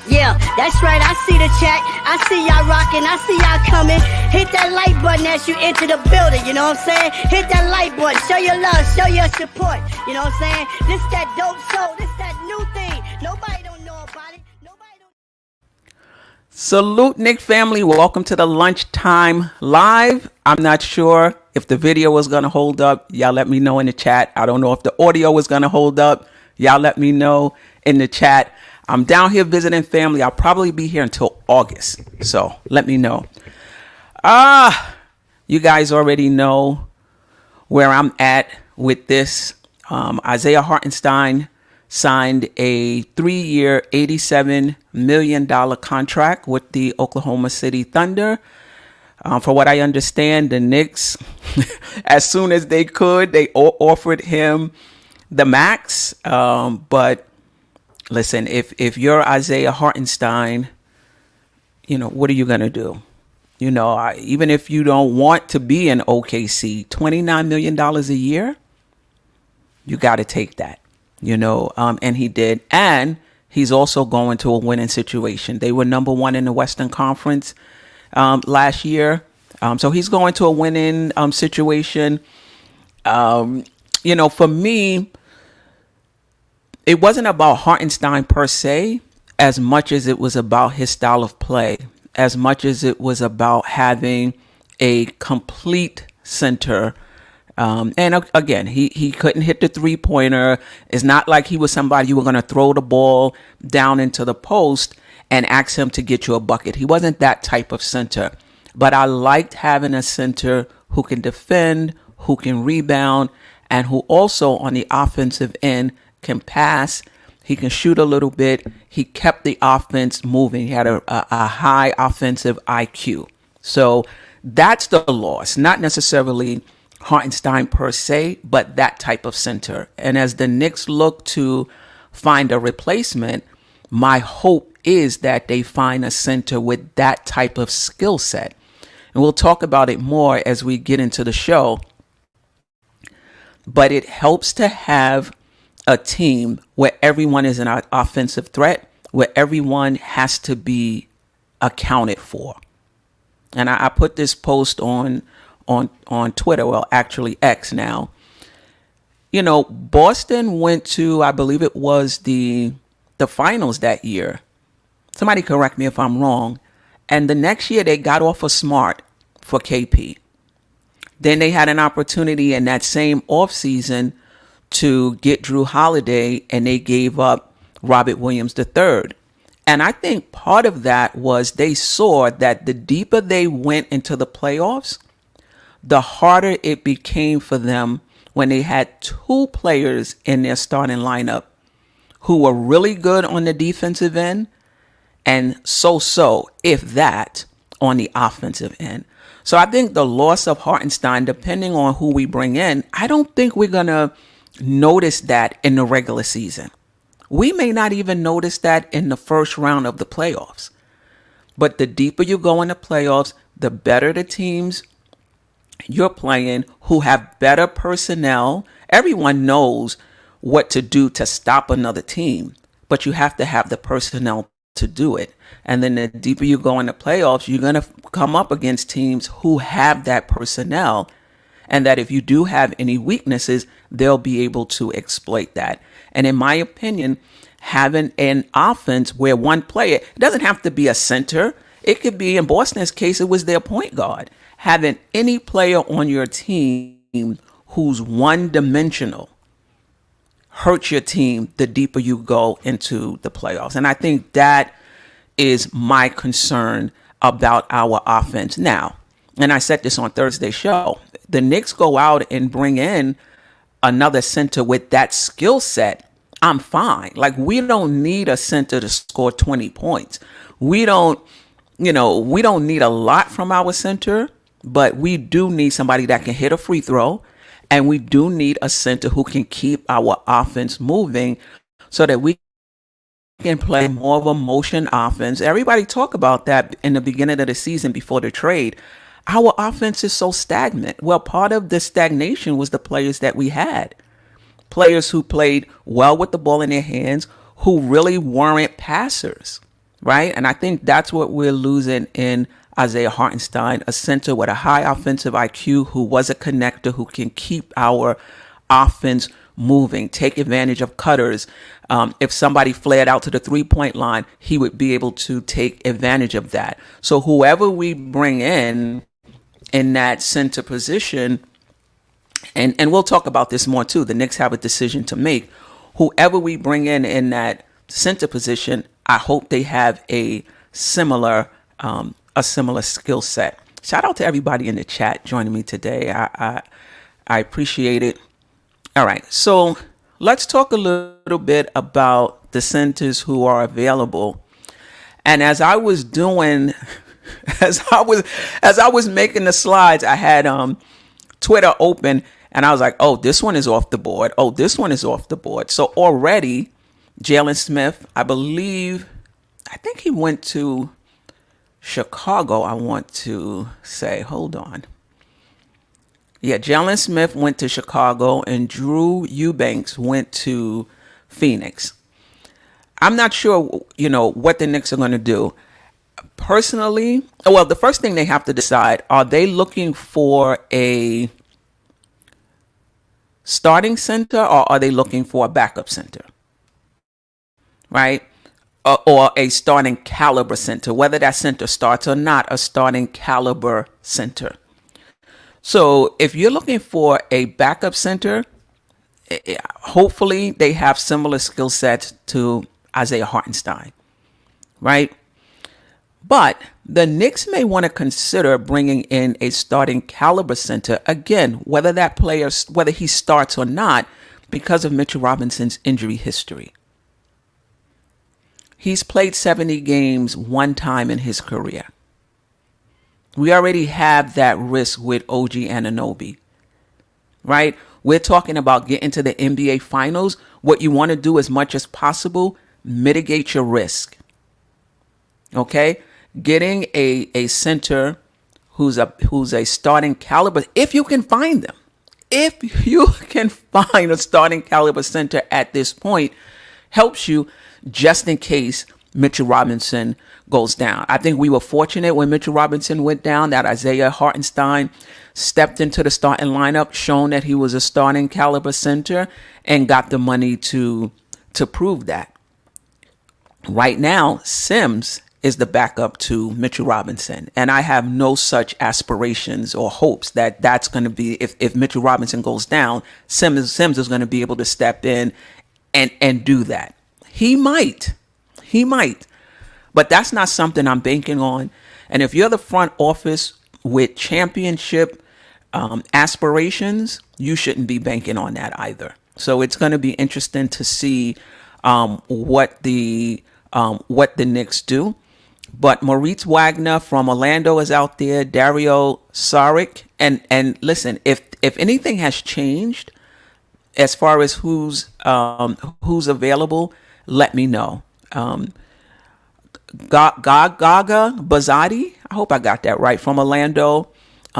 Yeah, that's right, I see the chat. I see y'all rocking, I see y'all coming. Hit that like button as you enter the building, you know what I'm saying? Hit that like button, show your love, show your support, you know what I'm saying? This that dope soul, this that new thing. Nobody don't know about it. Salute, Knick family. Welcome to the Lunchtime Live. I'm not sure if the video was going to hold up. Y'all let me know in the chat. I don't know if the audio was going to hold up. Y'all let me know in the chat. I'm down here visiting family. I'll probably be here until August. So let me know. You guys already know where I'm at with this. Isaiah Hartenstein signed a 3-year, $87 million contract with the Oklahoma City Thunder. For what I understand, the Knicks, as soon as they could, they offered him the max. But listen, if you're Isaiah Hartenstein, you know, what are you going to do? You know, even if you don't want to be in OKC, $29 million a year, you got to take that, you know, and he did. And he's also going to a winning situation. They were number one in the Western Conference last year. So he's going to a winning situation. You know, for me, it wasn't about Hartenstein per se, as much as it was about his style of play, as much as it was about having a complete center. And again, he couldn't hit the 3-pointer. It's not like he was somebody you were going to throw the ball down into the post and ask him to get you a bucket. He wasn't that type of center. But I liked having a center who can defend, who can rebound, and who also on the offensive end can pass. He can shoot a little bit. He kept the offense moving. He had a high offensive IQ. So that's the loss, not necessarily Hartenstein per se, but that type of center. And as the Knicks look to find a replacement, my hope is that they find a center with that type of skill set. And we'll talk about it more as we get into the show. But it helps to have a team where everyone is an offensive threat, where everyone has to be accounted for. And I put this post on Twitter, well, actually X now. You know, Boston went to, I believe it was the finals that year. Somebody correct me if I'm wrong. And the next year they got off of Smart for KP. Then they had an opportunity in that same offseason to get Drew Holiday, and they gave up Robert Williams III. And I think part of that was they saw that the deeper they went into the playoffs, the harder it became for them when they had two players in their starting lineup who were really good on the defensive end and so, if that, on the offensive end. So I think the loss of Hartenstein, depending on who we bring in, I don't think we're going to notice that in the regular season. We may not even notice that in the first round of the playoffs. But the deeper you go in the playoffs, the better the teams you're playing who have better personnel. Everyone knows what to do to stop another team, but you have to have the personnel to do it. And then the deeper you go in the playoffs, you're going to come up against teams who have that personnel, and that if you do have any weaknesses, they'll be able to exploit that. And in my opinion, having an offense where one player, it doesn't have to be a center. It could be, in Boston's case, it was their point guard. Having any player on your team who's one-dimensional hurts your team the deeper you go into the playoffs. And I think that is my concern about our offense. Now, and I said this on Thursday's show, the Knicks go out and bring in another center with that skill set, I'm fine. Like, we don't need a center to score 20 points. We don't need a lot from our center, but we do need somebody that can hit a free throw. And we do need a center who can keep our offense moving so that we can play more of a motion offense. Everybody talk about that in the beginning of the season before the trade. Our offense is so stagnant. Well, part of the stagnation was the players that we had. Players who played well with the ball in their hands, who really weren't passers, right? And I think that's what we're losing in Isaiah Hartenstein, a center with a high offensive IQ who was a connector, who can keep our offense moving, take advantage of cutters. If somebody flared out to the 3-point line, he would be able to take advantage of that. So whoever we bring in that center position, and we'll talk about this more too, the Knicks have a decision to make. Whoever we bring in that center position, I hope they have a similar skill set. Shout out to everybody in the chat joining me today. I appreciate it. All right, so let's talk a little bit about the centers who are available. And as I was doing, as I was making the slides, I had Twitter open, and I was like, "Oh, this one is off the board. Oh, this one is off the board." So already, Jalen Smith, I think he went to Chicago. I want to say, hold on. Yeah, Jalen Smith went to Chicago and Drew Eubanks went to Phoenix. I'm not sure, what the Knicks are going to do. Personally, well, the first thing they have to decide, are they looking for a starting center or are they looking for a backup center? Right? Or a starting caliber center, whether that center starts or not, a starting caliber center. So if you're looking for a backup center, hopefully they have similar skill sets to Isaiah Hartenstein, right? But the Knicks may want to consider bringing in a starting caliber center, again, whether he starts or not, because of Mitchell Robinson's injury history. He's played 70 games one time in his career. We already have that risk with OG Anunoby, right? We're talking about getting to the NBA Finals. What you want to do as much as possible, mitigate your risk. Okay? Getting a center who's a starting caliber, if you can find them. If you can find a starting caliber center at this point, helps you just in case Mitchell Robinson goes down. I think we were fortunate when Mitchell Robinson went down that Isaiah Hartenstein stepped into the starting lineup, shown that he was a starting caliber center, and got the money to prove that. Right now, Sims is the backup to Mitchell Robinson, and I have no such aspirations or hopes that that's going to be, if Mitchell Robinson goes down, Sims is going to be able to step in and do that. He might. But that's not something I'm banking on. And if you're the front office with championship aspirations, you shouldn't be banking on that either. So it's going to be interesting to see what the Knicks do. But Moritz Wagner from Orlando is out there. Dario Saric. And listen, if anything has changed as far as who's available, let me know. Gaga Bazadi, I hope I got that right, from Orlando.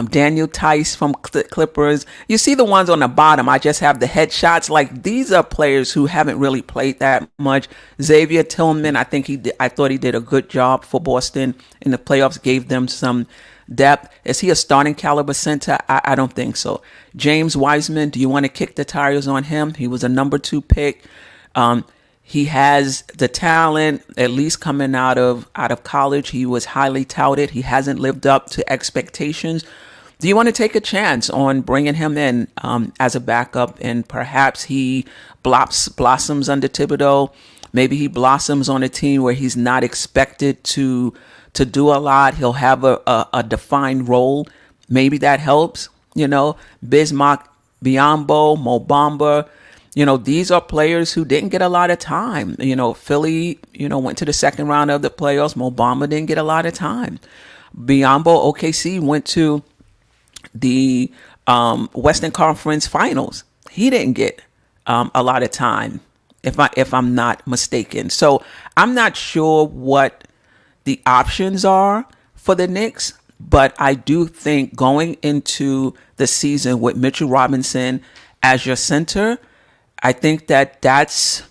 Daniel Tice from Clippers. You see the ones on the bottom, I just have the headshots. Like, these are players who haven't really played that much. Xavier Tillman, I thought he did a good job for Boston in the playoffs, gave them some depth. Is he a starting caliber center? I don't think so. James Wiseman, do you want to kick the tires on him? He was a number 2 pick. He has the talent, at least coming out of college. He was highly touted. He hasn't lived up to expectations. Do you want to take a chance on bringing him in as a backup, and perhaps he blossoms under Thibodeau? Maybe he blossoms on a team where he's not expected to do a lot. He'll have a defined role. Maybe that helps. Bismack Biyombo, Mo Bamba. These are players who didn't get a lot of time. Philly, went to the second round of the playoffs. Mo Bamba didn't get a lot of time. Biyombo, OKC, went to the Western Conference Finals. He didn't get a lot of time, if I'm not mistaken. So I'm not sure what the options are for the Knicks, but I do think going into the season with Mitchell Robinson as your center, I think that's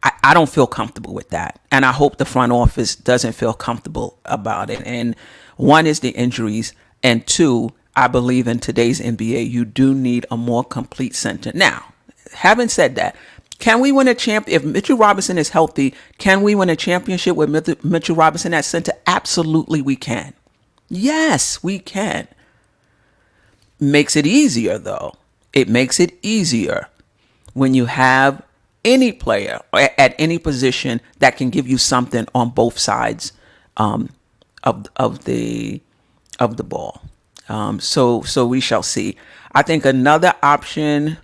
I don't feel comfortable with that. And I hope the front office doesn't feel comfortable about it. And one is the injuries. And two, I believe in today's NBA, you do need a more complete center. Now, having said that, can we win a champ? If Mitchell Robinson is healthy, can we win a championship with Mitchell Robinson at center? Absolutely, we can. Yes, we can. Makes it easier, though. It makes it easier when you have any player at any position that can give you something on both sides of the ball. So we shall see. I think another option,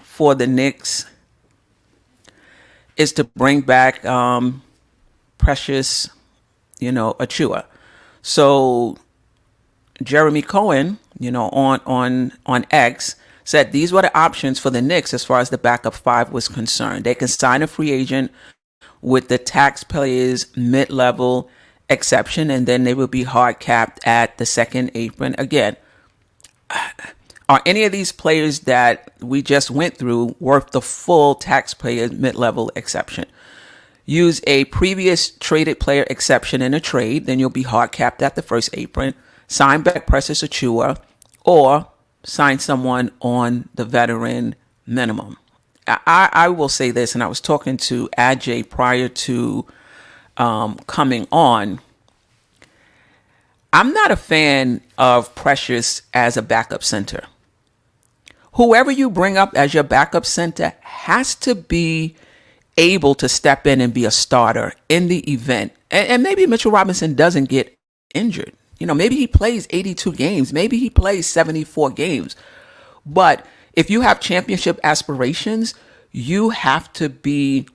for the Knicks is to bring back Precious, Achua. So Jeremy Cohen, on X, said these were the options for the Knicks as far as the backup five was concerned. They can sign a free agent with the taxpayers mid-level exception, and then they will be hard capped at the second apron. Again, are any of these players that we just went through worth the full taxpayer mid-level exception? Use a previous traded player exception in a trade, then you'll be hard capped at the first apron. Sign back Precious Achua, or sign someone on the veteran minimum. I will say this, and I was talking to Ajay prior to coming on. I'm not a fan of Precious as a backup center. Whoever you bring up as your backup center has to be able to step in and be a starter in the event. And maybe Mitchell Robinson doesn't get injured. Maybe he plays 82 games. Maybe he plays 74 games. But if you have championship aspirations, you have to plan.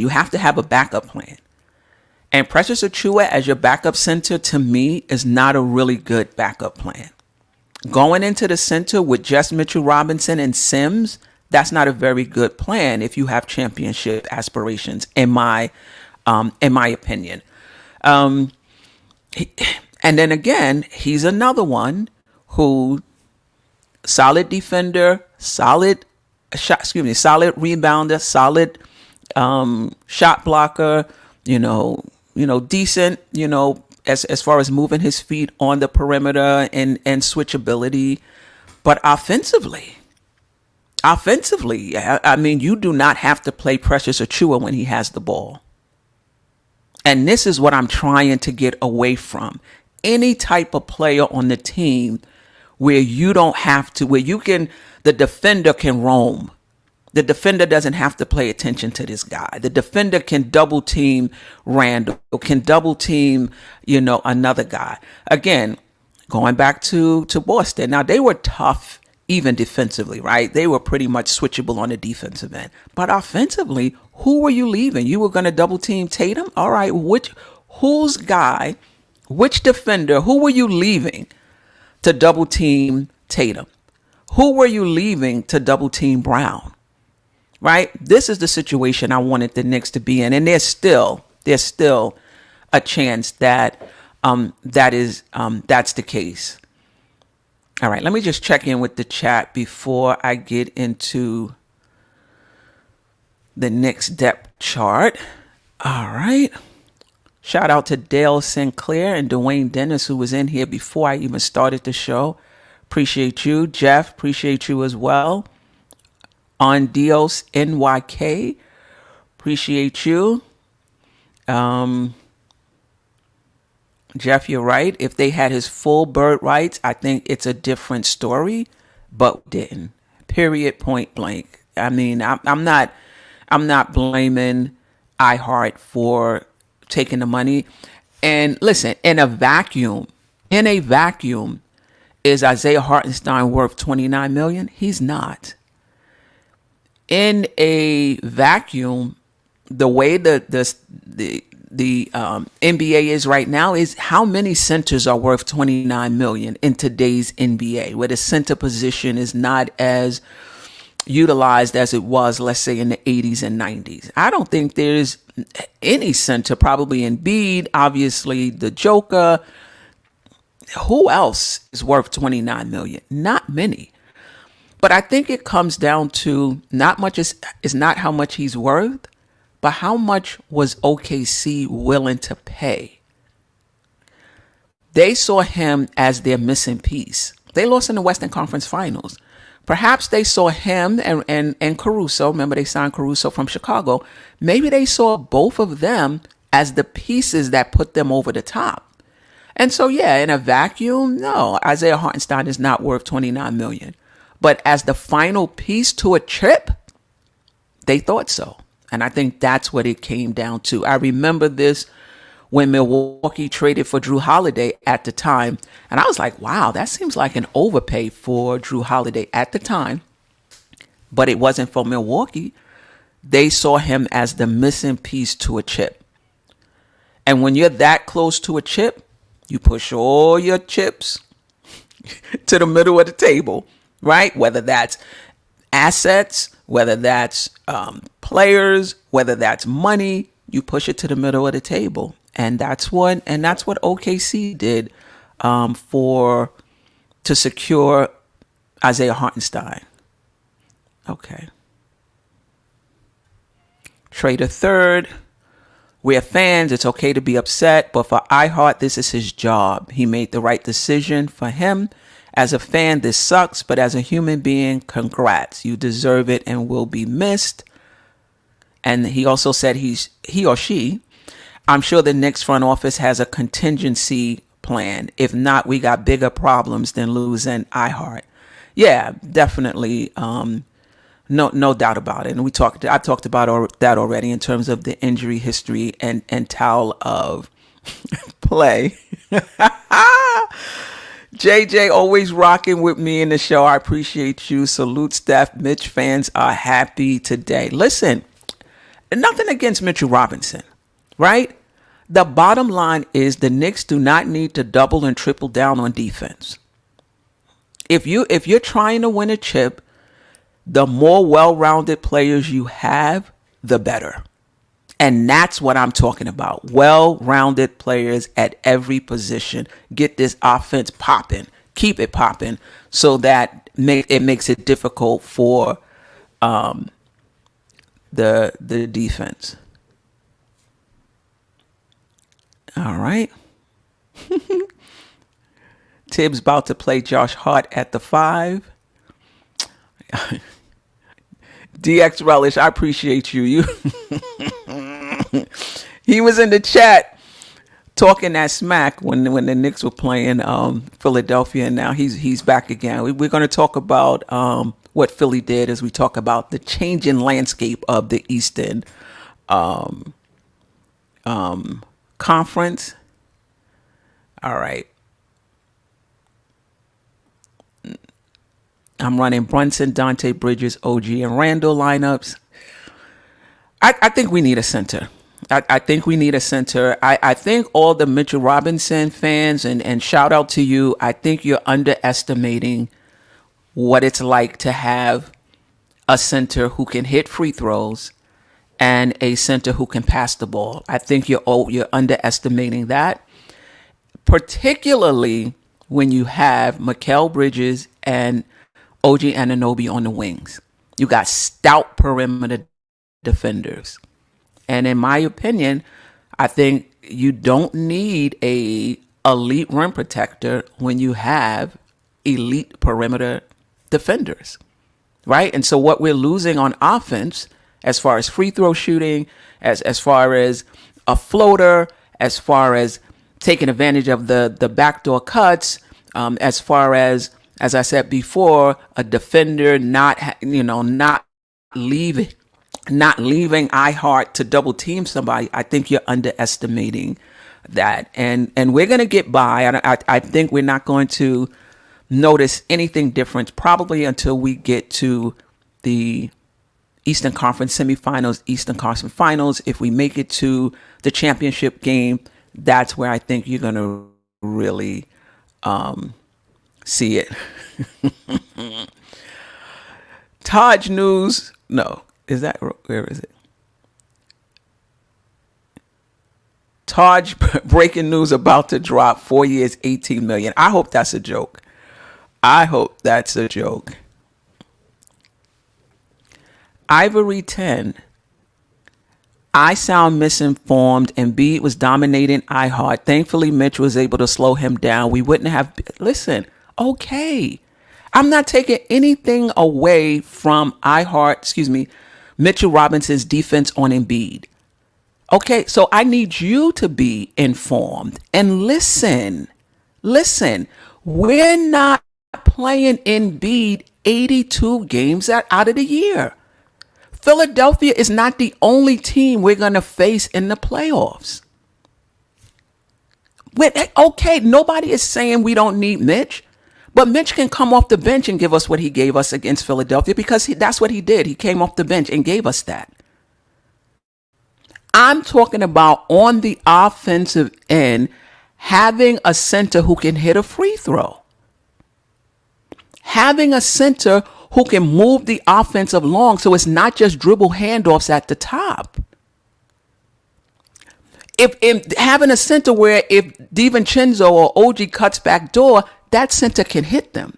You have to have a backup plan. And Precious Achua as your backup center, to me, is not a really good backup plan. Going into the center with just Mitchell Robinson and Sims, that's not a very good plan if you have championship aspirations, in my opinion. And then again, he's another one who solid defender, solid rebounder, solid shot blocker, decent, as far as moving his feet on the perimeter and switchability. But offensively, I mean, you do not have to play Precious Achua when he has the ball. And this is what I'm trying to get away from. Any type of player on the team where you don't have to, the defender can roam. The defender doesn't have to pay attention to this guy. The defender can double team Randall, can double team, another guy. Again, going back to Boston. Now, they were tough even defensively, right? They were pretty much switchable on the defensive end. But offensively, who were you leaving? You were going to double team Tatum? All right, which defender, who were you leaving to double team Tatum? Who were you leaving to double team Brown? Right? This is the situation I wanted the Knicks to be in. And there's still a chance that that's the case. All right, let me just check in with the chat before I get into the Knicks depth chart. All right. Shout out to Dale Sinclair and Dwayne Dennis, who was in here before I even started the show. Appreciate you. Geoff, appreciate you as well. On Dios NYK, appreciate you. Geoff, you're right. If they had his full bird rights, I think it's a different story, but didn't. Period. Point blank. I mean, I'm not blaming iHeart for taking the money. And listen, in a vacuum, is Isaiah Hartenstein worth $29 million? He's not. In a vacuum, the way the NBA is right now is how many centers are worth $29 million in today's NBA, where the center position is not as utilized as it was, let's say, in the 80s and 90s. I don't think there's any center, probably Embiid, obviously the Joker. Who else is worth $29 million? Not many. But I think it comes down to not much is not how much he's worth, but how much was OKC willing to pay. They saw him as their missing piece. They lost in the Western Conference Finals. Perhaps they saw him and Caruso. Remember, they signed Caruso from Chicago. Maybe they saw both of them as the pieces that put them over the top. And so, yeah, in a vacuum, no, Isaiah Hartenstein is not worth $29 million. But as the final piece to a chip, they thought so. And I think that's what it came down to. I remember this when Milwaukee traded for Jrue Holiday at the time. And I was like, wow, that seems like an overpay for Jrue Holiday at the time. But it wasn't for Milwaukee. They saw him as the missing piece to a chip. And when you're that close to a chip, you push all your chips to the middle of the table, right? Whether that's assets, whether that's players, whether that's money, you push it to the middle of the table. And that's what OKC did to secure Isaiah Hartenstein. Okay. Trade a third. We're fans. It's okay to be upset, but for iHeart, this is his job. He made the right decision for him. As a fan, this sucks, but as a human being, congrats. You deserve it and will be missed. And he also said he or she, I'm sure the Knicks front office has a contingency plan. If not, we got bigger problems than losing iHeart. Yeah, definitely. No doubt about it. And I talked about that already in terms of the injury history and towel of play. JJ always rocking with me in the show. I appreciate you. Salute, Steph. Mitch fans are happy today. Listen, nothing against Mitchell Robinson, right? The bottom line is the Knicks do not need to double and triple down on defense. If you're trying to win a chip, the more well-rounded players you have, the better. And that's what I'm talking about. Well-rounded players at every position. Get this offense popping. Keep it popping so that it makes it difficult for the defense. All right. Tibbs about to play Josh Hart at the 5. DX Relish, I appreciate you. He was in the chat talking that smack when the Knicks were playing Philadelphia, and now he's back again. We're going to talk about what Philly did as we talk about the changing landscape of the Eastern Conference. All right. I'm running Brunson, Dante Bridges, OG, and Randall lineups. I think we need a center. I think we need a center. I think all the Mitchell Robinson fans, and shout out to you, I think you're underestimating what it's like to have a center who can hit free throws and a center who can pass the ball. I think you're underestimating that, particularly when you have Mikal Bridges and OG Anunoby on the wings. You got stout perimeter defenders. And in my opinion, I think you don't need a elite rim protector when you have elite perimeter defenders, right? And so what we're losing on offense, as far as free throw shooting, as far as a floater, as far as taking advantage of the backdoor cuts, as far as I said before, a defender not leaving iHeart to double team somebody. I think you're underestimating that, and we're gonna get by. And I think we're not going to notice anything different probably until we get to the Eastern Conference semifinals, Eastern Conference finals. If we make it to the championship game, that's where I think you're gonna really see it. Taj News. No, is that, where is it? Taj breaking news about to drop, 4 years, $18 million. I hope that's a joke. Ivory 10. I sound misinformed. Embiid was dominating iHeart. Thankfully, Mitch was able to slow him down. We wouldn't have... Listen, okay. I'm not taking anything away from Mitchell Robinson's defense on Embiid. Okay, so I need you to be informed and listen. Listen, we're not playing Embiid 82 games out of the year. Philadelphia is not the only team we're going to face in the playoffs. Okay, nobody is saying we don't need Mitch, but Mitch can come off the bench and give us what he gave us against Philadelphia because that's what he did. He came off the bench and gave us that. I'm talking about on the offensive end, having a center who can hit a free throw. Having a center who can move the offensive along so it's not just dribble handoffs at the top. If having a center where if DiVincenzo or OG cuts back door, that center can hit them.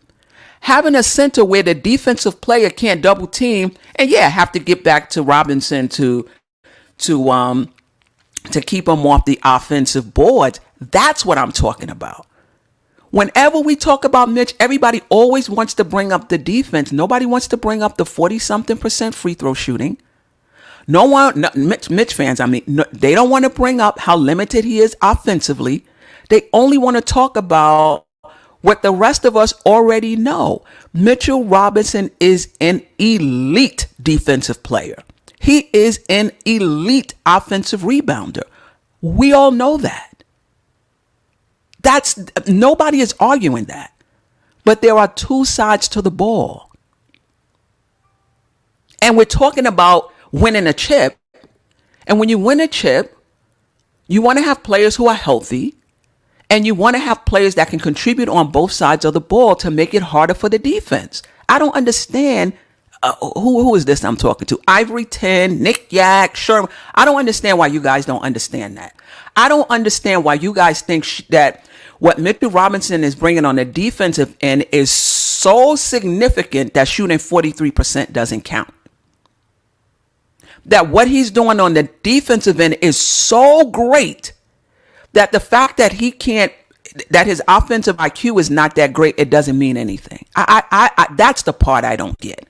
Having a center where the defensive player can't double team and have to get back to Robinson to keep him off the offensive boards. That's what I'm talking about. Whenever we talk about Mitch, everybody always wants to bring up the defense. Nobody wants to bring up the 40-something% free throw shooting. Mitch fans, they don't want to bring up how limited he is offensively. They only want to talk about what the rest of us already know. Mitchell Robinson is an elite defensive player. He is an elite offensive rebounder. We all know that. Nobody is arguing that. But there are two sides to the ball. And we're talking about winning a chip. And when you win a chip, you want to have players who are healthy. And you want to have players that can contribute on both sides of the ball to make it harder for the defense. I don't understand. Who is this I'm talking to? Ivory 10, Nick Yak, Sherman. I don't understand why you guys don't understand that. I don't understand why you guys think that what Mitchell Robinson is bringing on the defensive end is so significant that shooting 43% doesn't count. That what he's doing on the defensive end is so great that the fact that that his offensive IQ is not that great, it doesn't mean anything. That's the part I don't get.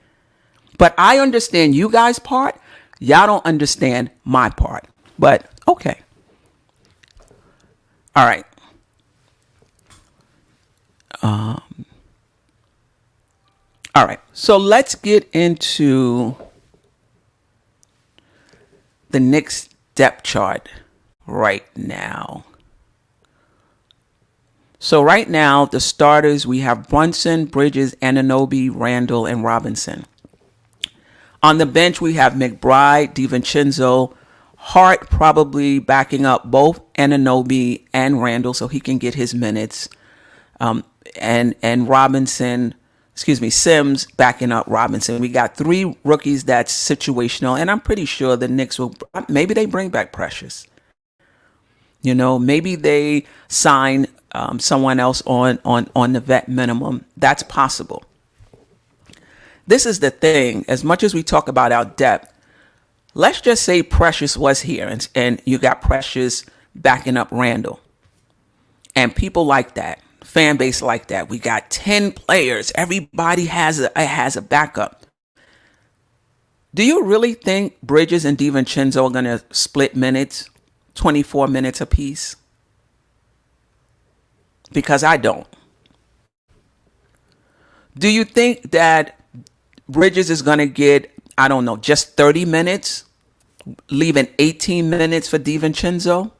But I understand you guys' part. Y'all don't understand my part. But okay. All right. All right. So let's get into the Knicks depth chart right now. So right now, the starters, we have Brunson, Bridges, Anunoby, Randall, and Robinson. On the bench, we have McBride, DiVincenzo, Hart probably backing up both Anunoby and Randall so he can get his minutes. And Robinson, Sims backing up Robinson. We got three rookies that's situational, and I'm pretty sure the Knicks maybe they bring back Precious. Maybe they sign someone else on the vet minimum. That's possible. This is the thing. As much as we talk about our depth, let's just say Precious was here and you got Precious backing up Randall. And people like that. Fan base like that. We got 10 players. Everybody has a backup. Do you really think Bridges and DiVincenzo are going to split minutes, 24 minutes apiece? Because I don't. Do you think that Bridges is going to get, just 30 minutes, leaving 18 minutes for DiVincenzo?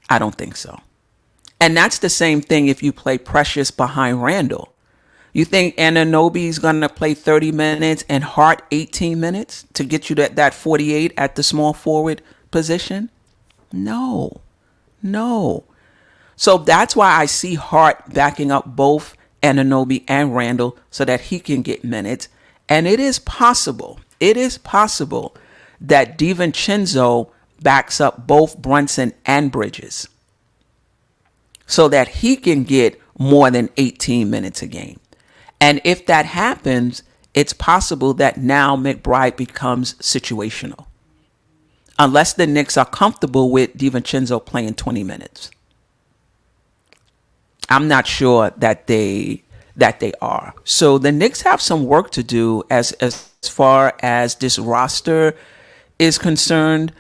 I don't think so. And that's the same thing if you play Precious behind Randall. You think Anunoby is going to play 30 minutes and Hart 18 minutes to get you that 48 at the small forward position? No. So that's why I see Hart backing up both Anunoby and Randall so that he can get minutes. And it is possible that DiVincenzo backs up both Brunson and Bridges so that he can get more than 18 minutes a game. And if that happens, it's possible that now McBride becomes situational. Unless the Knicks are comfortable with DiVincenzo playing 20 minutes. I'm not sure that they are. So the Knicks have some work to do as far as this roster is concerned.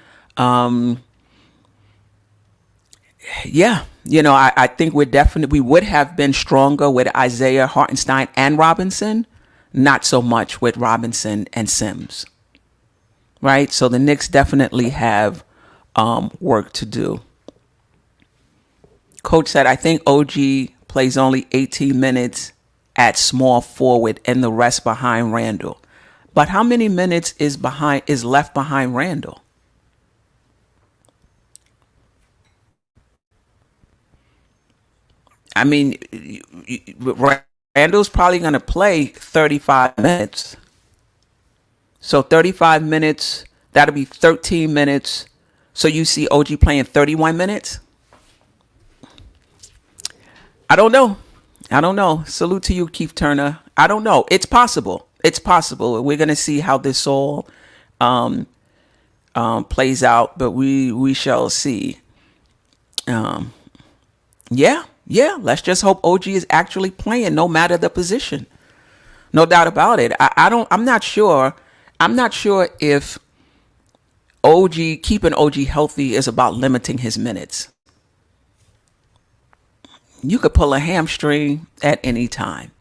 Yeah, I think we would have been stronger with Isaiah, Hartenstein, and Robinson. Not so much with Robinson and Sims. Right? So the Knicks definitely have work to do. Coach said, I think OG plays only 18 minutes at small forward and the rest behind Randall. But how many minutes is left behind Randall? I mean, Randall's probably going to play 35 minutes. So 35 minutes, that'll be 13 minutes. So you see OG playing 31 minutes? I don't know. Salute to you, Keith Turner. I don't know. It's possible. We're going to see how this all plays out, but we shall see. Yeah. Let's just hope OG is actually playing, no matter the position. No doubt about it. I'm not sure. I'm not sure if keeping OG healthy is about limiting his minutes. You could pull a hamstring at any time,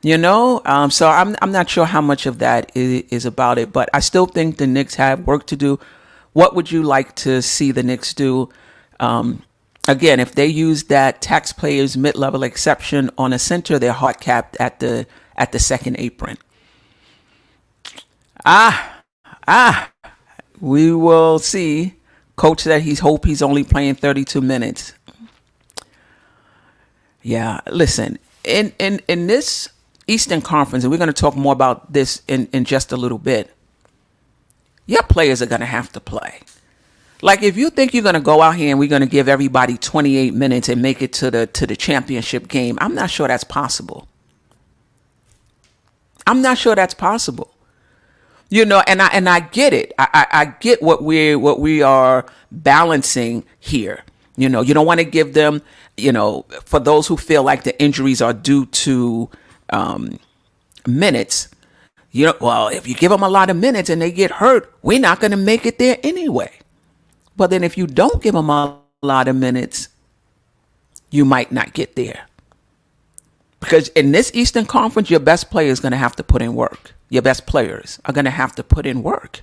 so I'm not sure how much of that is about it, but I still think the Knicks have work to do. What would you like to see the Knicks do? Again, if they use that taxpayers mid-level exception on a center, they're hard capped at the second apron. We will see. Coach said he's only playing 32 minutes. Yeah, listen, in this Eastern Conference, and we're going to talk more about this in just a little bit, your players are going to have to play. Like, if you think you're going to go out here and we're going to give everybody 28 minutes and make it to the championship game, I'm not sure that's possible. And I get it. I get what we are balancing here. You don't want to give them, for those who feel like the injuries are due to minutes. Well, if you give them a lot of minutes and they get hurt, we're not going to make it there anyway. But then if you don't give them a lot of minutes, you might not get there. Because in this Eastern Conference, your best player is going to have to put in work. Your best players are going to have to put in work.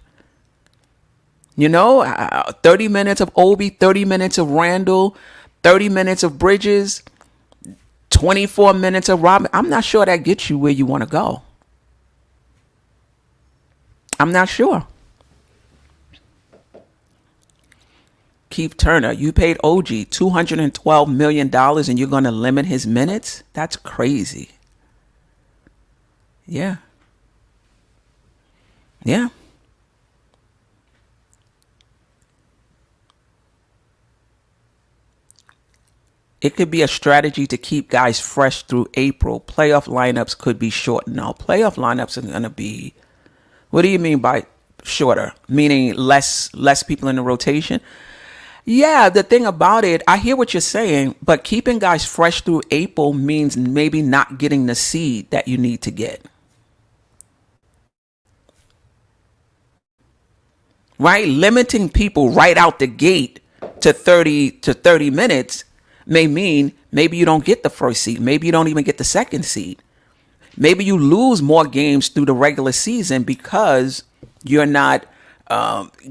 30 minutes of Obi, 30 minutes of Randall, 30 minutes of Bridges, 24 minutes of Robin. I'm not sure that gets you where you want to go. I'm not sure. Keith Turner, you paid OG $212 million and you're going to limit his minutes? That's crazy. Yeah. It could be a strategy to keep guys fresh through April. Playoff lineups could be shortened. No, playoff lineups are going to be, what do you mean by shorter? Meaning less people in the rotation? Yeah, the thing about it, I hear what you're saying, but keeping guys fresh through April means maybe not getting the seed that you need to get. Right? Limiting people right out the gate to 30 minutes may mean maybe you don't get the first seed. Maybe you don't even get the second seed. Maybe you lose more games through the regular season because you're not,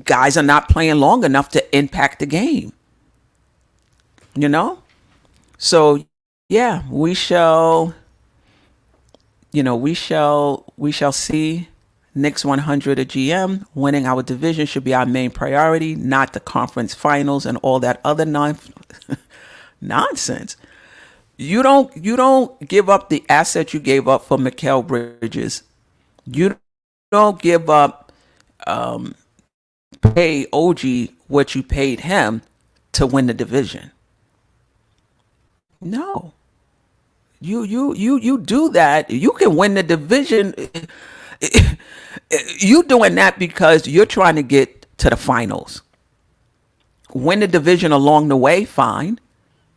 guys are not playing long enough to impact the game. So yeah, we shall see. Knicks 100 a GM. Winning our division should be our main priority, not the conference finals and all that other nonsense. You don't give up the asset you gave up for Mikal Bridges. You don't give up pay OG what you paid him to win the division. No. You do that. You can win the division. You doing that because you're trying to get to the finals. Win the division along the way, fine.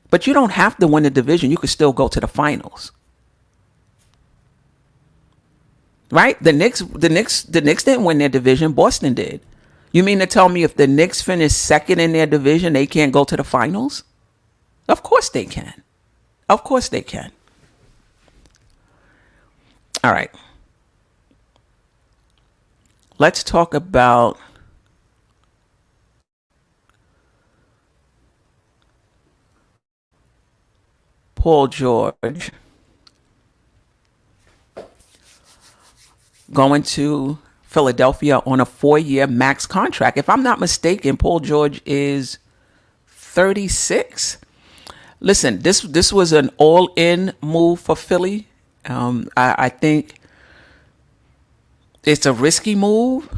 But you don't have to win the division. You could still go to the finals. Right? The Knicks didn't win their division. Boston did. You mean to tell me if the Knicks finish second in their division, they can't go to the finals? Of course they can. Of course they can. All right. Let's talk about Paul George going to Philadelphia on a 4-year max contract. If I'm not mistaken, Paul George is 36. Listen, this was an all-in move for Philly. I think it's a risky move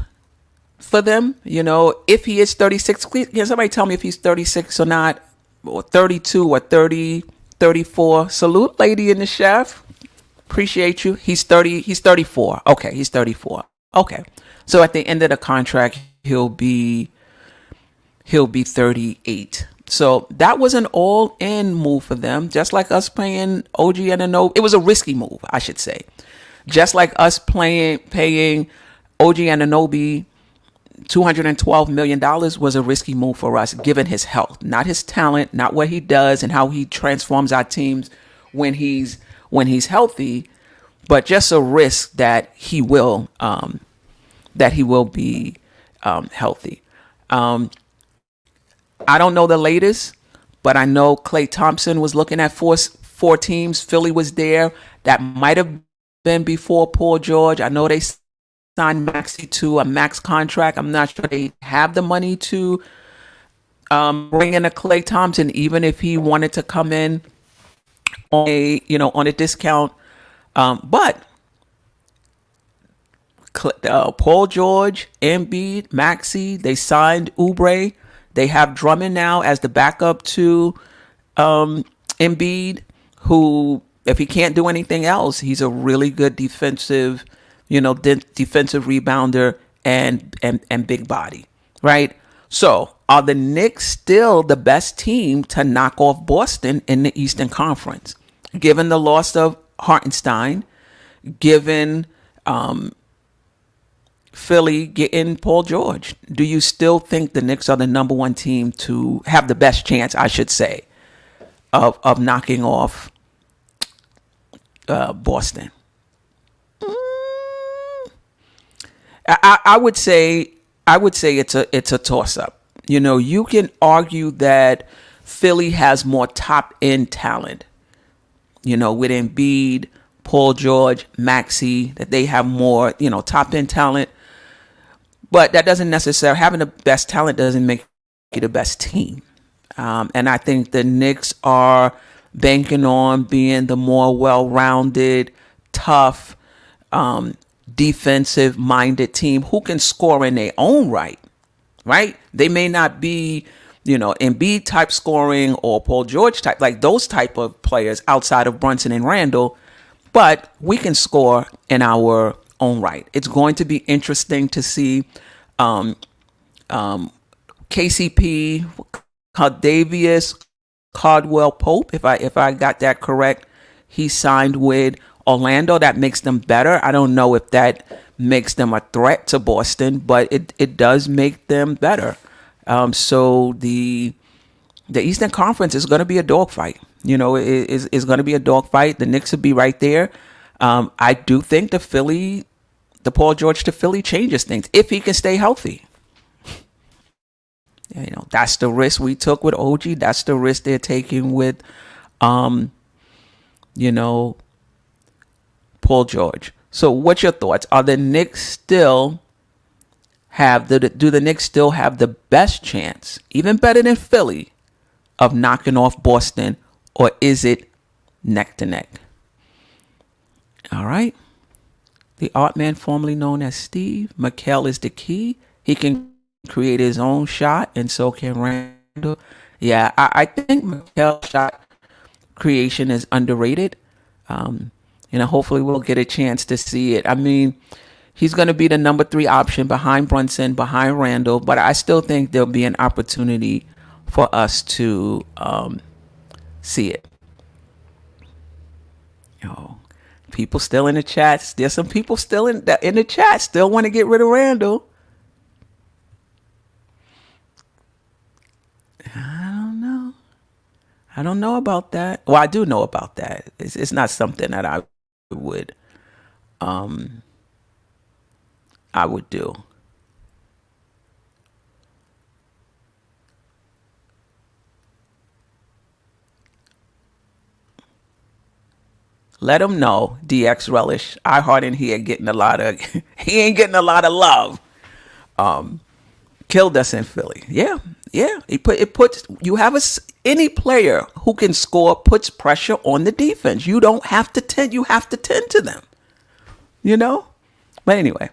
for them. You know, if he is 36, can somebody tell me if he's 36 or not, or 32 or 30, 34? Salute, lady in the chef. Appreciate you. He's 30. He's 34. Okay, he's 34. Okay, so at the end of the contract, he'll be 38. So that was an all-in move for them, just like us paying OG Anunoby. It was a risky move, I should say. Just like us paying OG Anunoby $212 million was a risky move for us, given his health, not his talent, not what he does and how he transforms our teams when he's healthy, but just a risk that he will be healthy. I don't know the latest, but I know Klay Thompson was looking at four teams. Philly was there. That might have been before Paul George. I know they signed Maxey to a max contract. I'm not sure they have the money to bring in a Klay Thompson, even if he wanted to come in on a discount. But Paul George, Embiid, Maxey, they signed Oubre. They have Drummond now as the backup to Embiid, who, if he can't do anything else, he's a really good defensive rebounder and big body, right? So are the Knicks still the best team to knock off Boston in the Eastern Conference, given the loss of Hartenstein, given Philly getting Paul George? Do you still think the Knicks are the number one team to have the best chance, I should say, of knocking off Boston? I would say it's a toss up. You know, you can argue that Philly has more top end talent. You know, with Embiid, Paul George, Maxey, that they have more, top end talent. But that doesn't necessarily, having the best talent doesn't make you the best team. And I think the Knicks are banking on being the more well-rounded, tough, defensive-minded team who can score in their own right? They may not be, Embiid type scoring or Paul George type, like those type of players outside of Brunson and Randall, but we can score in our own right. It's going to be interesting to see KCP, Davius, Caldwell Pope, if I got that correct. He signed with Orlando. That makes them better. I don't know if that makes them a threat to Boston, but it does make them better. So the Eastern Conference is going to be a dogfight. It's going to be a dogfight. The Knicks will be right there. I do think the Paul George to Philly changes things if he can stay healthy. That's the risk we took with OG. That's the risk they're taking with, Paul George. So what's your thoughts? Do the Knicks still have the best chance, even better than Philly, of knocking off Boston, or is it neck to neck? All right. The art man formerly known as Steve, Mikal is the key. He can create his own shot, and so can Randall. Yeah, I think Mikal's shot creation is underrated. Hopefully we'll get a chance to see it. I mean, he's going to be the number 3 option behind Brunson, behind Randall, but I still think there'll be an opportunity for us to see it. People still in the chats. There's some people still in the chat still want to get rid of Randall. I don't know about that. Well, I do know about that. It's not something that I would do. Let him know, DX Relish. I Harden here getting he ain't getting a lot of love. Killed us in Philly. Yeah. Any player who can score puts pressure on the defense. You don't have to tend. You have to tend to them. But anyway,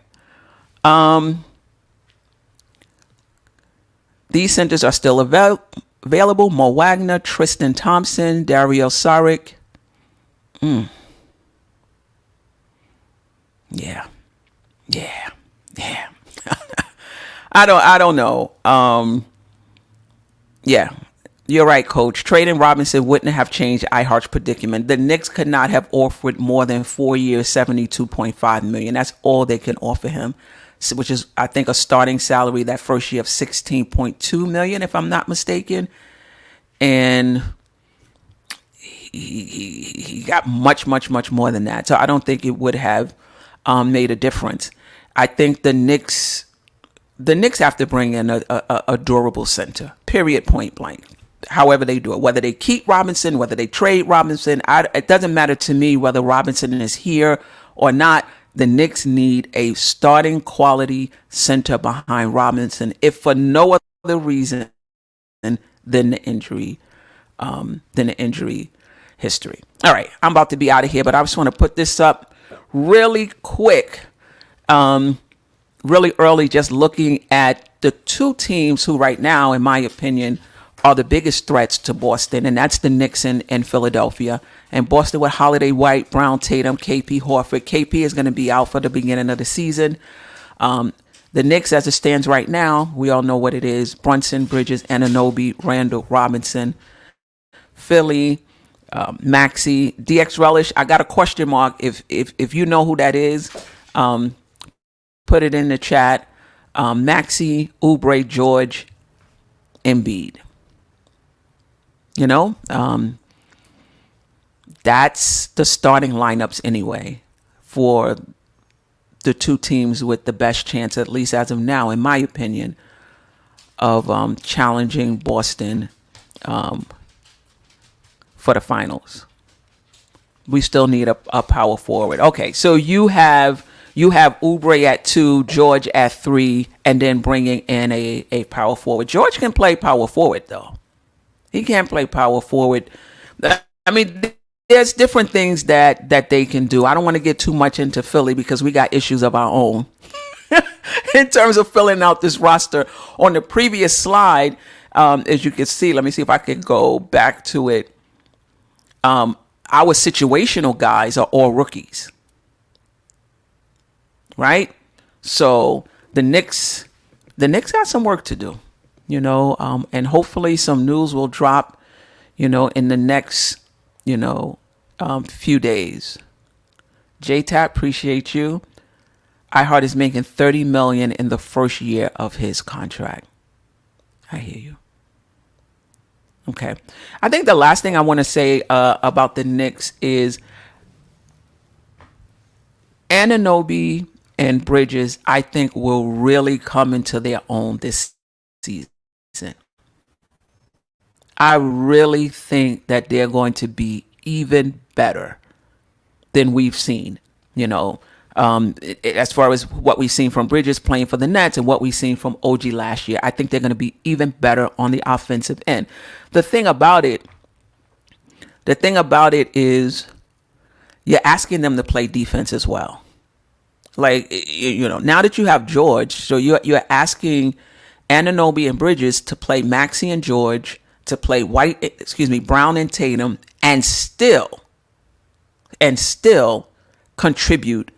these centers are still available. Mo Wagner, Tristan Thompson, Dario Saric. Yeah. I don't know. Yeah, you're right, Coach. Trading Robinson wouldn't have changed iHeart's predicament. The Knicks could not have offered more than 4 years, $72.5 million. That's all they can offer him, which is, I think, a starting salary that first year of $16.2 million, if I'm not mistaken. And he got much more than that. So I don't think it would have made a difference. I think the Knicks have to bring in a durable center, period, point blank. However they do it, whether they keep Robinson, whether they trade Robinson, it doesn't matter to me whether Robinson is here or not. The Knicks need a starting quality center behind Robinson, if for no other reason than the injury history. All right, I'm about to be out of here, but I just want to put this up really quick. Really early, just looking at the 2 teams who right now, in my opinion, are the biggest threats to Boston, and that's the Knicks and Philadelphia. And Boston with Holiday, White, Brown, Tatum, KP, Horford. KP is going to be out for the beginning of the season. The Knicks, as it stands right now, we all know what it is. Brunson, Bridges, Anunoby, Randall, Robinson. Philly, Maxey, DX Relish. I got a question mark. If you know who that is, put it in the chat. Maxey, Oubre, George, Embiid. That's the starting lineups anyway for the 2 teams with the best chance, at least as of now, in my opinion, of challenging Boston for the finals. We still need a power forward. Okay, so you have Oubre at 2, George at 3, and then bringing in a power forward. George can play power forward, though. He can play power forward. I mean, there's different things that they can do. I don't want to get too much into Philly because we got issues of our own in terms of filling out this roster. On the previous slide, as you can see, let me see if I can go back to it. Our situational guys are all rookies. Right? So the Knicks got some work to do, and hopefully some news will drop, in the next, few days. J-Tap, appreciate you. iHeart is making $30 million in the first year of his contract. I hear you. Okay. I think the last thing I want to say about the Knicks is Anunoby and Bridges, I think, will really come into their own this season. I really think that they're going to be even better than we've seen, as far as what we've seen from Bridges playing for the Nets and what we've seen from OG last year. I think they're going to be even better on the offensive end. The thing about it is you're asking them to play defense as well. Like, now that you have George, so you're asking Anunoby and Bridges to play Maxey and George, to play Brown and Tatum, and still and still contribute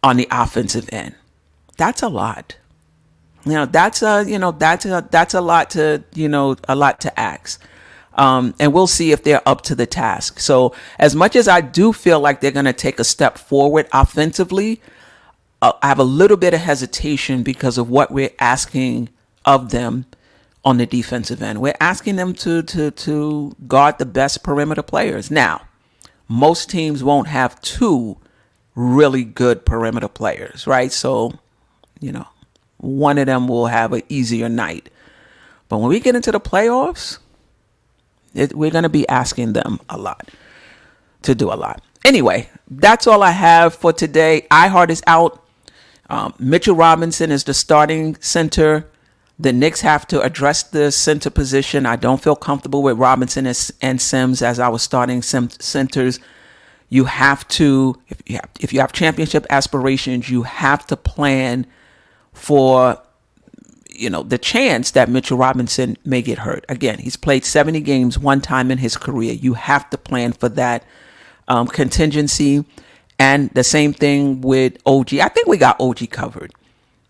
on the offensive end. That's a lot. That's a lot to ask. And we'll see if they're up to the task. So as much as I do feel like they're going to take a step forward offensively, I have a little bit of hesitation because of what we're asking of them on the defensive end. We're asking them to guard the best perimeter players. Now, most teams won't have two really good perimeter players, right? So, one of them will have an easier night. But when we get into the playoffs, we're going to be asking them to do a lot. Anyway, that's all I have for today. iHeart is out. Mitchell Robinson is the starting center. The Knicks have to address the center position. I don't feel comfortable with Robinson and Sims as our starting centers. You have to, if you have championship aspirations, you have to plan for, the chance that Mitchell Robinson may get hurt. Again, he's played 70 games one time in his career. You have to plan for that contingency. And the same thing with OG. I think we got OG covered.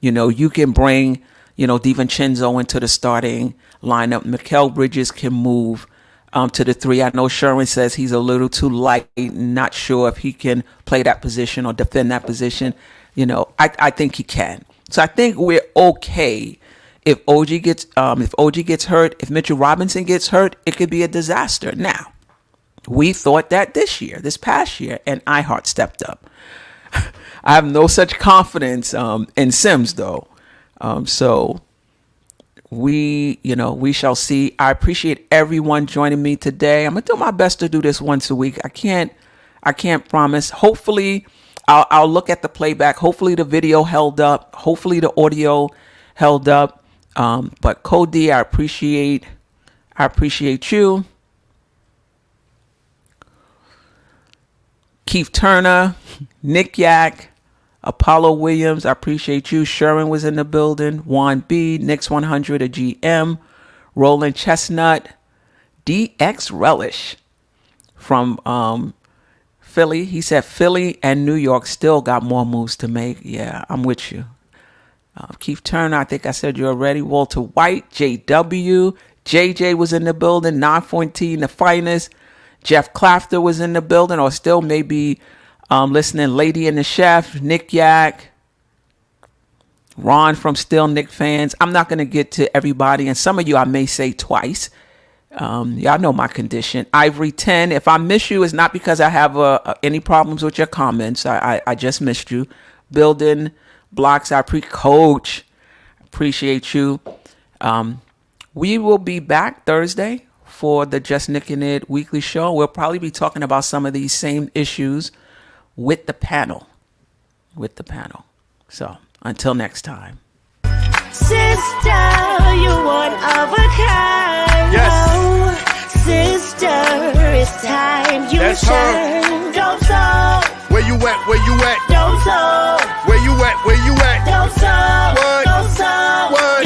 You can bring, DiVincenzo into the starting lineup. Mikal Bridges can move to the three. I know Sherwin says he's a little too light. Not sure if he can play that position or defend that position. I think he can. So I think we're okay if OG gets hurt. If Mitchell Robinson gets hurt, it could be a disaster. Now, we thought that this past year, and iHeart stepped up. I have no such confidence in Sims, though. So we shall see. I appreciate everyone joining me today. I'm gonna do my best to do this once a week. I can't promise. Hopefully, I'll look at the playback. Hopefully, the video held up. Hopefully, the audio held up. But Cody, I appreciate you. Keith Turner, Nick Yak, Apollo Williams, I appreciate you. Sherwin was in the building. Juan B, Knicks 100, a GM. Roland Chestnut, DX Relish from Philly. He said Philly and New York still got more moves to make. Yeah, I'm with you. Keith Turner, I think I said you already. Walter White, JW. JJ was in the building. 914, the finest. Geoff Klafter was in the building, or still maybe listening. Lady and the Chef, Nick Yak, Ron from Still Nick Fans. I'm not going to get to everybody, and some of you I may say twice. Y'all know my condition. Ivory 10, if I miss you, it's not because I have any problems with your comments. I just missed you. Building Blocks, Coach, appreciate you. We will be back Thursday for the Just Knickin' It weekly show. We'll probably be talking about some of these same issues with the panel. So until next time. Sister, you're one of a kind. Yes. Oh, sister, it's time you That's shine. Don't so. Where you at? Where you at? Don't so. Where you at? Where you at? Don't so. What? Don't so. What?